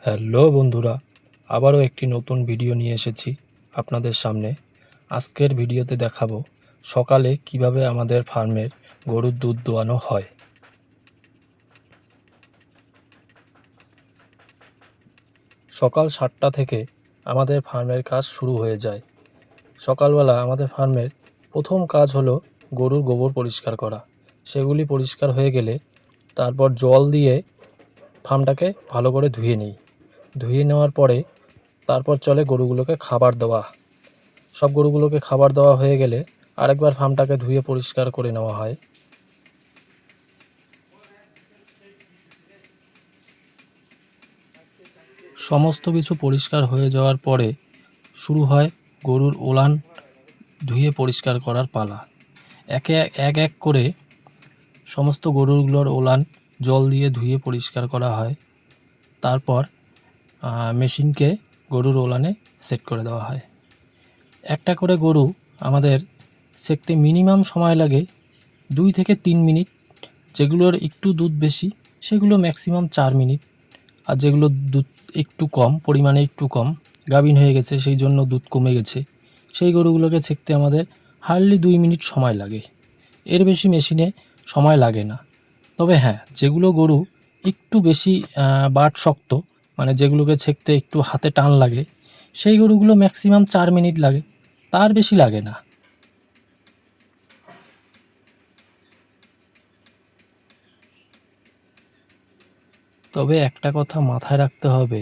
Hello বন্ধুরা, আবারও একটি নতুন ভিডিও নিয়ে এসেছি আপনাদের সামনে। আজকের ভিডিওতে দেখাবো সকালে কিভাবে আমাদের ফার্মের গরুর দুধ দোয়ানো হয়। সকাল 7টা থেকে আমাদের ফার্মের কাজ শুরু হয়ে যায়। সকালবেলা আমাদের ফার্মের প্রথম কাজ হলো গরুর গোবর পরিষ্কার করা। সেগুলি পরিষ্কার হয়ে গেলে তারপর জল দিয়ে ফার্মটাকে ভালো করে ধুয়ে নিই। ধুয়ে নেওয়ার পরে তারপর চলে গরুগুলোকে খাবার দেওয়া। সব গরুগুলোকে খাবার দেওয়া হয়ে গেলে আরেকবার ফার্মটাকে ধুয়ে পরিষ্কার করে নেওয়া হয়। সমস্ত কিছু পরিষ্কার হয়ে যাওয়ার পরে শুরু হয় গরুর ওলান ধুয়ে পরিষ্কার করার পালা। এক এক করে সমস্ত গরুগুলোর ওলান জল দিয়ে ধুয়ে পরিষ্কার করা হয়। তারপর মেশিনকে গরুর ওলানে সেট করে দেওয়া হয়। একটা করে গরু আমাদের সেকতে মিনিমাম সময় লাগে 2 থেকে 3 মিনিট। যেগুলোর একটু দুধ বেশি সেগুলো ম্যাক্সিমাম 4 মিনিট, আর যেগুলো দুধ একটু কম পরিমাণে একটু কম গাভিন হয়ে গেছে সেই জন্য দুধ কমে গেছে, সেই গরুগুলোকে সেকতে আমাদের হার্ডলি 2 মিনিট সময় লাগে। এর বেশি মেশিনে সময় লাগে না। তবে হ্যাঁ, যেগুলো গরু একটু বেশি বাট শক্ত, মানে যেগুলোকে ছেঁকতে একটু হাতে টান লাগে, সেই গরুগুলো ম্যাক্সিমাম 4 মিনিট লাগে, তার বেশি লাগে না। তবে একটা কথা মাথায় রাখতে হবে,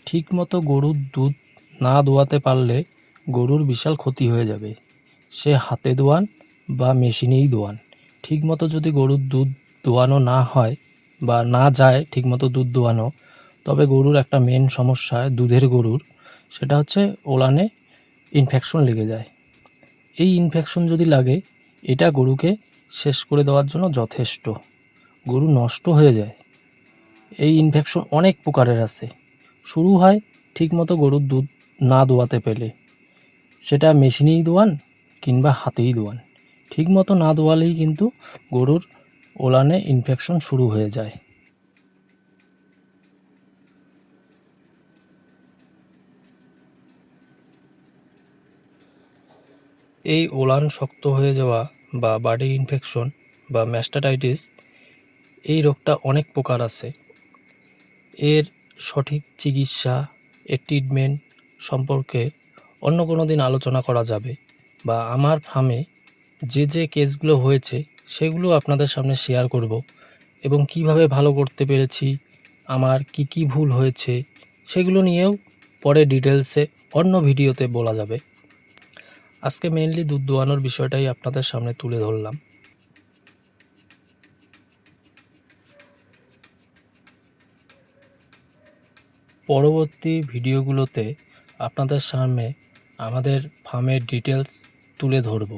ঠিকমতো গরুর দুধ না দোয়াতে পারলে গরুর বিশাল ক্ষতি হয়ে যাবে। সে হাতে দোয়ান বা মেশিনেই দোয়ান, ঠিকমতো যদি গরুর দুধ দোয়ানো না হয় বা না যায় ঠিকমতো দুধ দোয়ানো, তবে গরুর একটা মেন সমস্যা দুধের গরুর, সেটা হচ্ছে ওলানে ইনফেকশন লেগে যায়। এই ইনফেকশন যদি লাগে, এটা গরুকে শেষ করে দেওয়ার জন্য যথেষ্ট। গরু নষ্ট হয়ে যায়। এই ইনফেকশন অনেক প্রকারের আছে। শুরু হয় ঠিকমতো গরুর দুধ না দোয়াতে পেলে, সেটা মেশিনেই দোয়ান কিংবা হাতেই দোয়ান, ঠিকমতো না দোয়ালেই কিন্তু গরুর ওলানে ইনফেকশন শুরু হয়ে যায়। এই ওলান শক্ত হয়ে যাওয়া বা বাডি ইনফেকশন বা ম্যাস্টাটাইটিস, এই রোগটা অনেক প্রকার আছে। এর সঠিক চিকিৎসা, এর ট্রিটমেন্ট সম্পর্কে অন্য কোনো দিন আলোচনা করা যাবে, বা আমার ফার্মে যে কেসগুলো হয়েছে সেগুলো আপনাদের সামনে শেয়ার করব, এবং কিভাবে ভালো করতে পেরেছি, আমার কি ভুল হয়েছে সেগুলো নিয়েও পরে ডিটেলসে অন্য ভিডিওতে বলা যাবে। আজকে মেইনলি দুধ দোয়ানোর বিষয়টাই আপনাদের সামনে তুলে ধরলাম। পরবর্তী ভিডিওগুলোতে আপনাদের সামনে আমাদের ফার্মের ডিটেলস তুলে ধরব।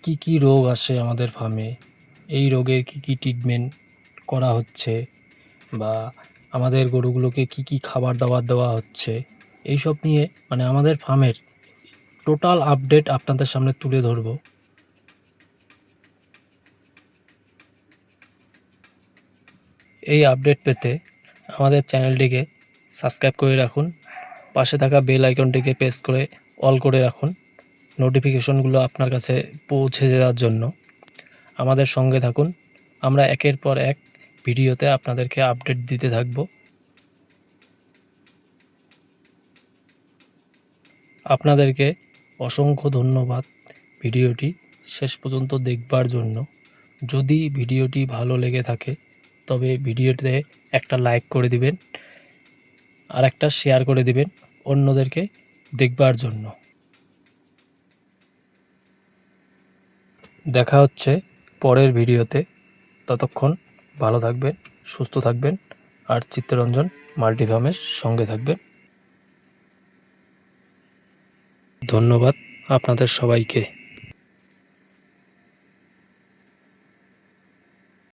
কি রোগ আসে আমাদের ফার্মে, এই রোগের কি ট্রিটমেন্ট করা হচ্ছে, বা আমাদের গরুগুলোকে কি খাবার দাবার দেওয়া হচ্ছে, এইসব নিয়ে মানে আমাদের ফার্মের টোটাল আপডেট আপনাদের সামনে তুলে ধরব। এই আপডেট পেতে আমাদের চ্যানেলটিকে সাবস্ক্রাইব করে রাখুন, পাশে থাকা বেল আইকনটিকে প্রেস করে অল করে রাখুন, নোটিফিকেশনগুলো আপনার কাছে পৌঁছে যাওয়ার জন্য। আমাদের সঙ্গে থাকুন, আমরা একের পর এক ভিডিওতে আপনাদেরকে আপডেট দিতে থাকব। আপনাদেরকে অসংখ্য ধন্যবাদ ভিডিওটি শেষ পর্যন্ত দেখবার জন্য। যদি ভিডিওটি ভালো লেগে থাকে তবে ভিডিওতে একটা লাইক করে দিবেন, আর একটা শেয়ার করে দিবেন অন্যদেরকে দেখবার জন্য। দেখা হচ্ছে পরের ভিডিওতে। ততক্ষণ ভালো থাকবেন, সুস্থ থাকবেন, আর চিত্তরঞ্জন মাল্টিফার্মের সঙ্গে থাকবেন। ধন্যবাদ আপনাদের সবাইকে।